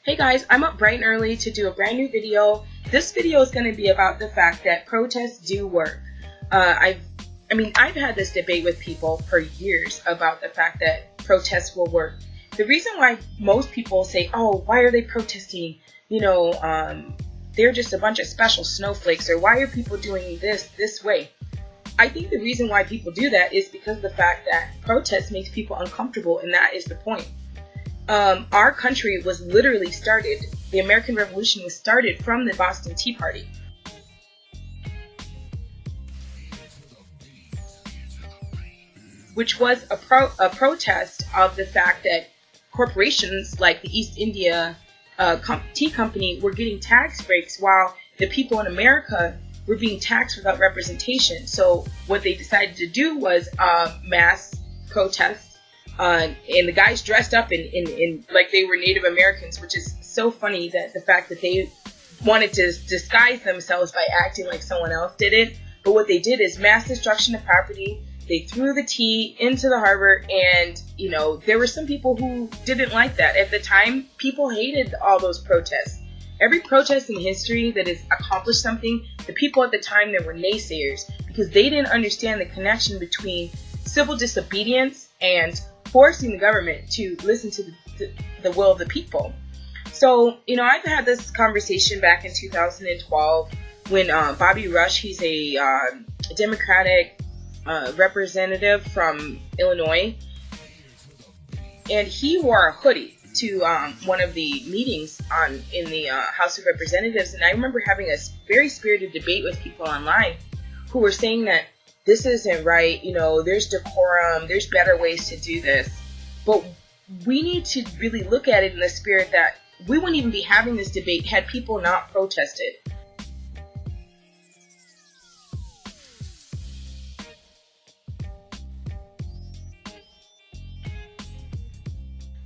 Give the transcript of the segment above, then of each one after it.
Hey guys, I'm up bright and early to do a brand new video. This video is going to be about the fact that protests do work. I've had this debate with people for years about the fact that protests will work. The reason why most people say, oh, why are they protesting? They're just a bunch of special snowflakes, or why are people doing this way? I think the reason why people do that is because of the fact that protest makes people uncomfortable, and that is the point. Our country was literally started, the American Revolution was started from the Boston Tea Party. Which was a protest of the fact that corporations like the East India Tea Company were getting tax breaks while the people in America were being taxed without representation. So what they decided to do was mass protests. And the guys dressed up in like they were Native Americans, which is so funny, that the fact that they wanted to disguise themselves by acting like someone else did it. But what they did is mass destruction of property. They threw the tea into the harbor, and there were some people who didn't like that. At the time, people hated all those protests. Every protest in history that has accomplished something, the people at the time, there were naysayers, because they didn't understand the connection between civil disobedience and forcing the government to listen to the will of the people. So, I've had this conversation back in 2012 when Bobby Rush, he's a Democratic representative from Illinois, and he wore a hoodie to one of the meetings in the House of Representatives, and I remember having a very spirited debate with people online who were saying that this isn't right, there's decorum, there's better ways to do this. But we need to really look at it in the spirit that we wouldn't even be having this debate had people not protested.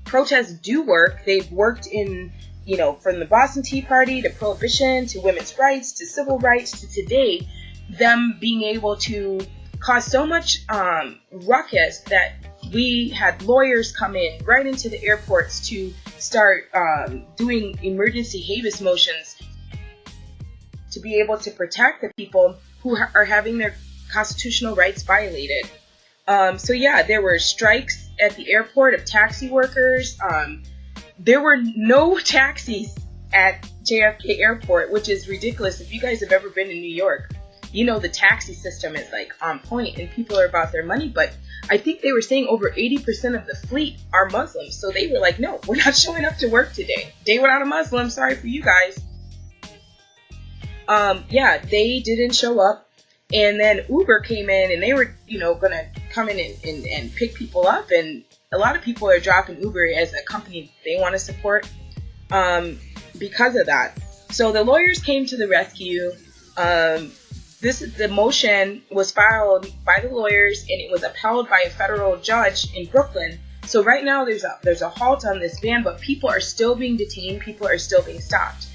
Protests do work. They've worked in, from the Boston Tea Party to Prohibition to women's rights to civil rights to today, them being able to cause so much ruckus that we had lawyers come in right into the airports to start doing emergency habeas motions to be able to protect the people who are having their constitutional rights violated. So yeah, there were strikes at the airport of taxi workers. There were no taxis at JFK Airport, which is ridiculous. If you guys have ever been in New York, the taxi system is like on point and people are about their money. But I think they were saying over 80% of the fleet are Muslims. So they were like, no, we're not showing up to work today. Day without a Muslim. Sorry for you guys. Yeah, they didn't show up. And then Uber came in and they were, going to come in and pick people up. And a lot of people are dropping Uber as a company they want to support because of that. So the lawyers came to the rescue. The motion was filed by the lawyers and it was upheld by a federal judge in Brooklyn. So right now there's a halt on this ban, but people are still being detained. People are still being stopped.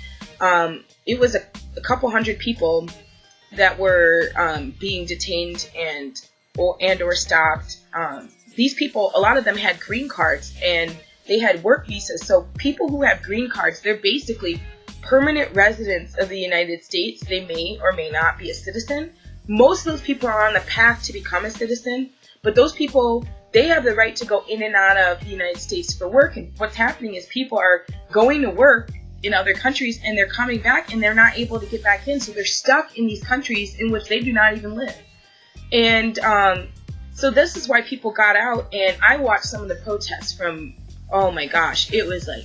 It was a couple hundred people that were being detained and or stopped. These people, a lot of them had green cards and they had work visas. So people who have green cards, they're basically permanent residents of the United States. They may or may not be a citizen. Most of those people are on the path to become a citizen, but those people, they have the right to go in and out of the United States for work. And what's happening is people are going to work in other countries and they're coming back and they're not able to get back in. So they're stuck in these countries in which they do not even live. And so this is why people got out, and I watched some of the protests from, oh my gosh, it was like,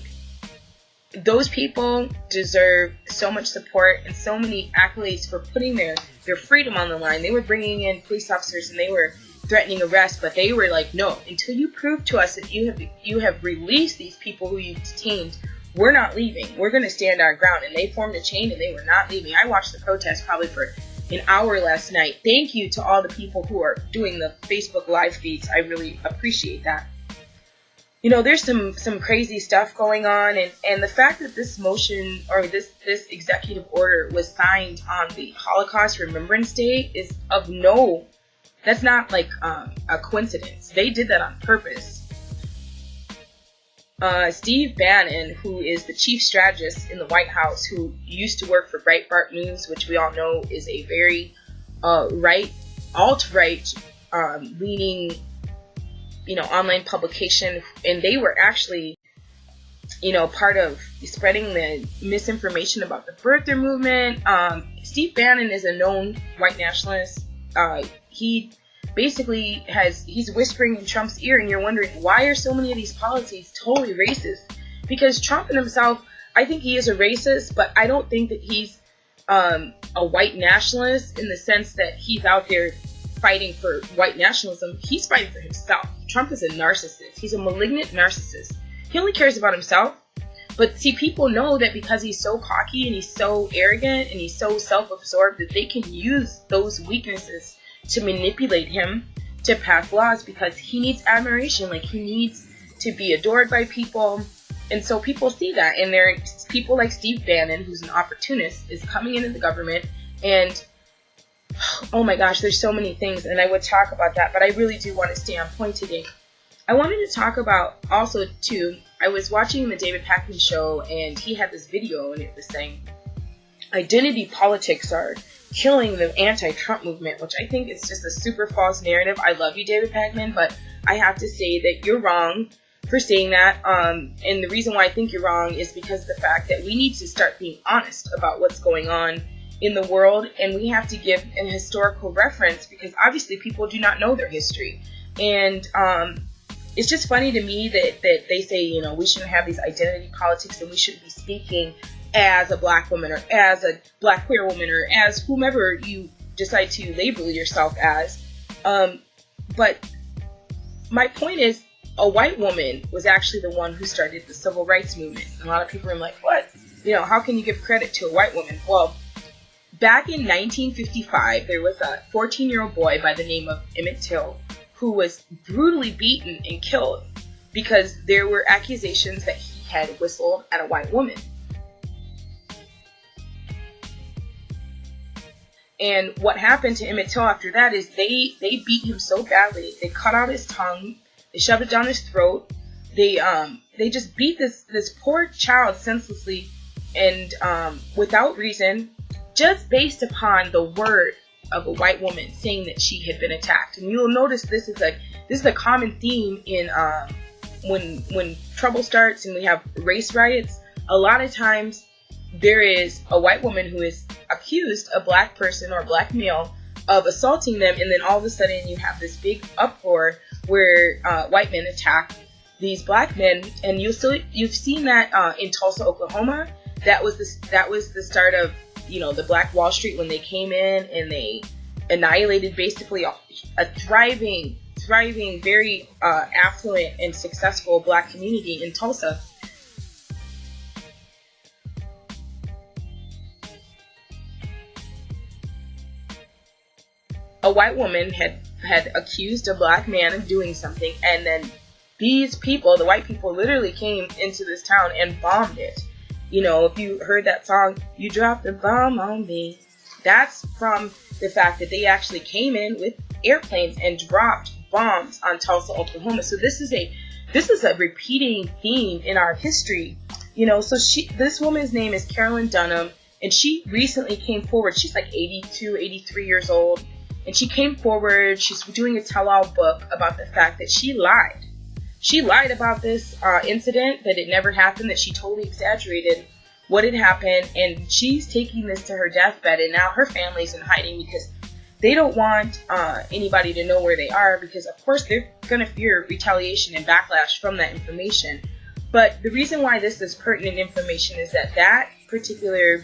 those people deserve so much support and so many accolades for putting their freedom on the line. They were bringing in police officers and they were threatening arrest, but they were like, no, until you prove to us that you have released these people who you've detained, we're not leaving. We're going to stand our ground. And they formed a chain and they were not leaving. I watched the protest probably for an hour last night. Thank you to all the people who are doing the Facebook live feeds. I really appreciate that. There's some crazy stuff going on, and the fact that this motion or this executive order was signed on the Holocaust Remembrance Day is that's not like a coincidence. They did that on purpose. Steve Bannon, who is the chief strategist in the White House, who used to work for Breitbart News, which we all know is a very alt-right leaning, online publication, and they were actually, part of spreading the misinformation about the birther movement. Steve Bannon is a known white nationalist. He basically he's whispering in Trump's ear, and you're wondering, why are so many of these policies totally racist? Because Trump in himself, I think he is a racist, but I don't think that he's a white nationalist in the sense that he's out there fighting for white nationalism. He's fighting for himself. Trump is a narcissist. He's a malignant narcissist. He only cares about himself. But see, people know that because he's so cocky and he's so arrogant and he's so self-absorbed, that they can use those weaknesses to manipulate him to pass laws, because he needs admiration. Like, he needs to be adored by people. And so people see that, and there are people like Steve Bannon, who's an opportunist, is coming into the government, and oh my gosh, there's so many things, and I would talk about that, but I really do want to stay on point today. I wanted to talk about also too, I was watching the David Packman show, and he had this video, and it was saying identity politics are killing the anti-Trump movement, which I think is just a super false narrative. I love you, David Packman, but I have to say that you're wrong for saying that. And the reason why I think you're wrong is because of the fact that we need to start being honest about what's going on in the world, and we have to give an historical reference, because obviously people do not know their history. And it's just funny to me that they say, we shouldn't have these identity politics, and we shouldn't be speaking as a black woman, or as a black queer woman, or as whomever you decide to label yourself as. But my point is, a white woman was actually the one who started the civil rights movement. A lot of people are like, what? How can you give credit to a white woman? Well, back in 1955, there was a 14-year-old boy by the name of Emmett Till who was brutally beaten and killed because there were accusations that he had whistled at a white woman. And what happened to Emmett Till after that is they beat him so badly. They cut out his tongue. They shoved it down his throat. They just beat this poor child senselessly and without reason, just based upon the word of a white woman saying that she had been attacked. And you'll notice this is a common theme in when trouble starts and we have race riots. A lot of times there is a white woman who is accused a black person or a black male of assaulting them, and then all of a sudden you have this big uproar where white men attack these black men. And you've seen that in Tulsa, Oklahoma. That was the start of the Black Wall Street, when they came in and they annihilated basically a thriving, very affluent and successful black community in Tulsa. A white woman had accused a black man of doing something, and then these people, the white people, literally came into this town and bombed it. If you heard that song, "You Dropped a Bomb on Me," that's from the fact that they actually came in with airplanes and dropped bombs on Tulsa, Oklahoma. So this is a repeating theme in our history. So this woman's name is Carolyn Dunham, and she recently came forward. She's like 82, 83 years old. And she came forward, she's doing a tell-all book about the fact that she lied. She lied about this incident, that it never happened, that she totally exaggerated what had happened, and she's taking this to her deathbed, and now her family's in hiding because they don't want anybody to know where they are, because of course they're going to fear retaliation and backlash from that information. But the reason why this is pertinent information is that particular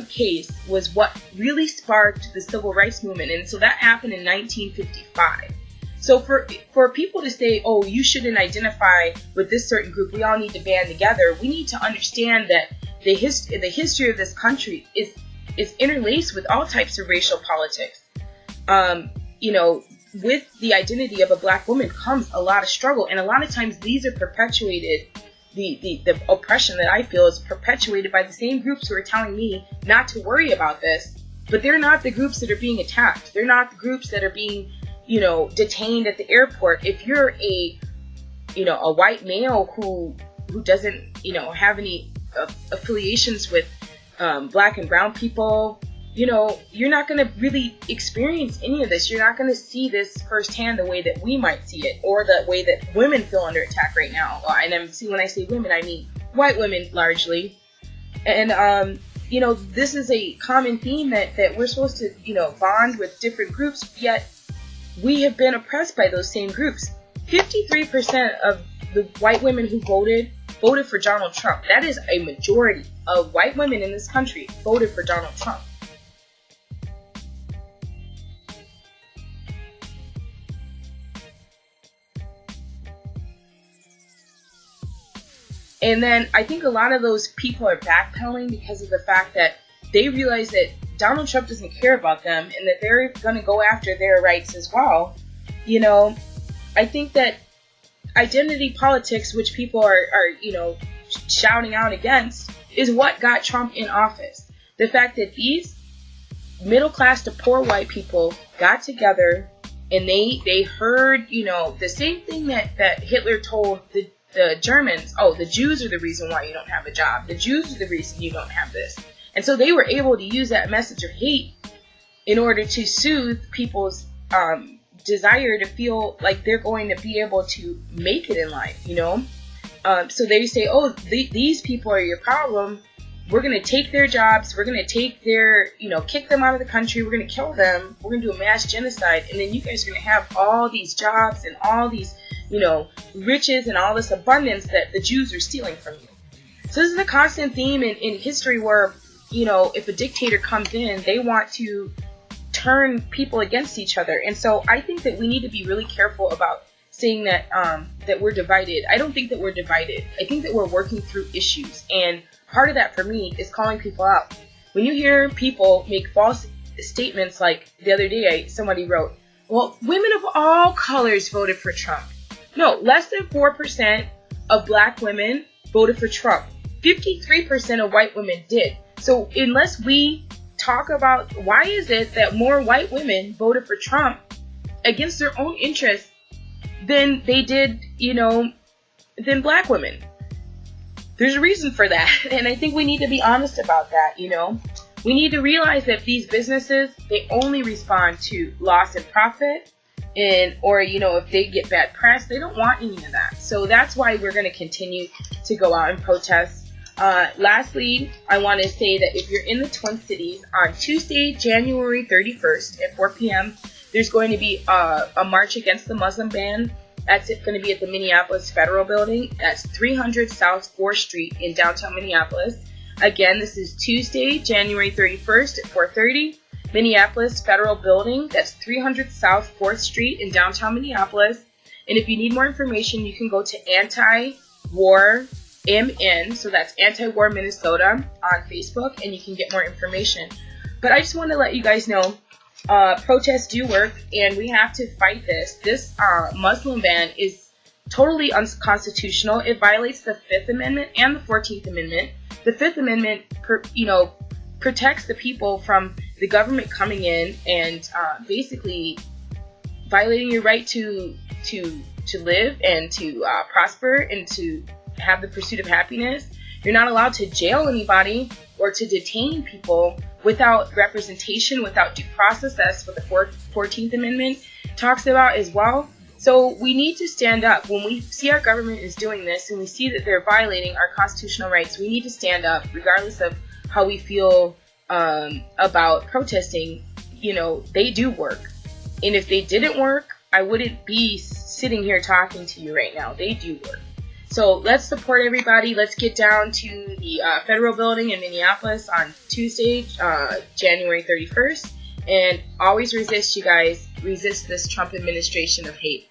case was what really sparked the civil rights movement, and so that happened in 1955. So for people to say, oh, you shouldn't identify with this certain group, we all need to band together, we need to understand that the history of this country is interlaced with all types of racial politics. With the identity of a black woman comes a lot of struggle, and a lot of times these are perpetuated. The oppression that I feel is perpetuated by the same groups who are telling me not to worry about this, but they're not the groups that are being attacked. They're not the groups that are being, detained at the airport. If you're a white male who who doesn't, have any affiliations with black and brown people, you're not going to really experience any of this. You're not going to see this firsthand the way that we might see it, or the way that women feel under attack right now. And when I say women, I mean white women largely. And, this is a common theme that we're supposed to, bond with different groups, yet we have been oppressed by those same groups. 53% of the white women who voted for Donald Trump. That is a majority of white women in this country voted for Donald Trump. And then I think a lot of those people are backpedaling because of the fact that they realize that Donald Trump doesn't care about them and that they're going to go after their rights as well. I think that identity politics, which people are shouting out against, is what got Trump in office. The fact that these middle class to poor white people got together and they heard, the same thing that Hitler told the Germans. Oh, the Jews are the reason why you don't have a job. The Jews are the reason you don't have this. And so they were able to use that message of hate in order to soothe people's desire to feel like they're going to be able to make it in life, So they say, oh, these people are your problem. We're going to take their jobs. We're going to take their, kick them out of the country. We're going to kill them. We're going to do a mass genocide. And then you guys are going to have all these jobs and all these, riches and all this abundance that the Jews are stealing from you. So this is a constant theme in history where, if a dictator comes in, they want to turn people against each other. And so I think that we need to be really careful about saying that that we're divided. I don't think that we're divided. I think that we're working through issues. And part of that for me is calling people out. When you hear people make false statements, like the other day somebody wrote, well, women of all colors voted for Trump. No, less than 4% of black women voted for Trump. 53% of white women did. So unless we talk about why is it that more white women voted for Trump against their own interests than they did, than black women. There's a reason for that. And I think we need to be honest about that, We need to realize that these businesses, they only respond to loss and profit, or if they get bad press, they don't want any of that. So that's why we're going to continue to go out and protest. Lastly, I want to say that if you're in the Twin Cities on Tuesday, January 31st at 4 p.m., there's going to be a march against the Muslim ban. That's going to be at the Minneapolis Federal Building. That's 300 South 4th Street in downtown Minneapolis. Again, this is Tuesday, January 31st at 4:30. Minneapolis Federal Building. That's 300 South 4th Street in downtown Minneapolis. And if you need more information, you can go to Anti-War MN, so that's Anti-War Minnesota on Facebook, and you can get more information. But I just want to let you guys know, protests do work, and we have to fight this. This Muslim ban is totally unconstitutional. It violates the 5th Amendment and the 14th Amendment. The 5th Amendment, protects the people from the government coming in and basically violating your right to live and to prosper and to have the pursuit of happiness. You're not allowed to jail anybody or to detain people without representation, without due process. That's what the 14th Amendment talks about as well. So we need to stand up. When we see our government is doing this and we see that they're violating our constitutional rights, we need to stand up regardless of how we feel about protesting. They do work. And if they didn't work, I wouldn't be sitting here talking to you right now. They do work. So let's support everybody. Let's get down to the Federal Building in Minneapolis on Tuesday, January 31st. And always resist, you guys. Resist this Trump administration of hate.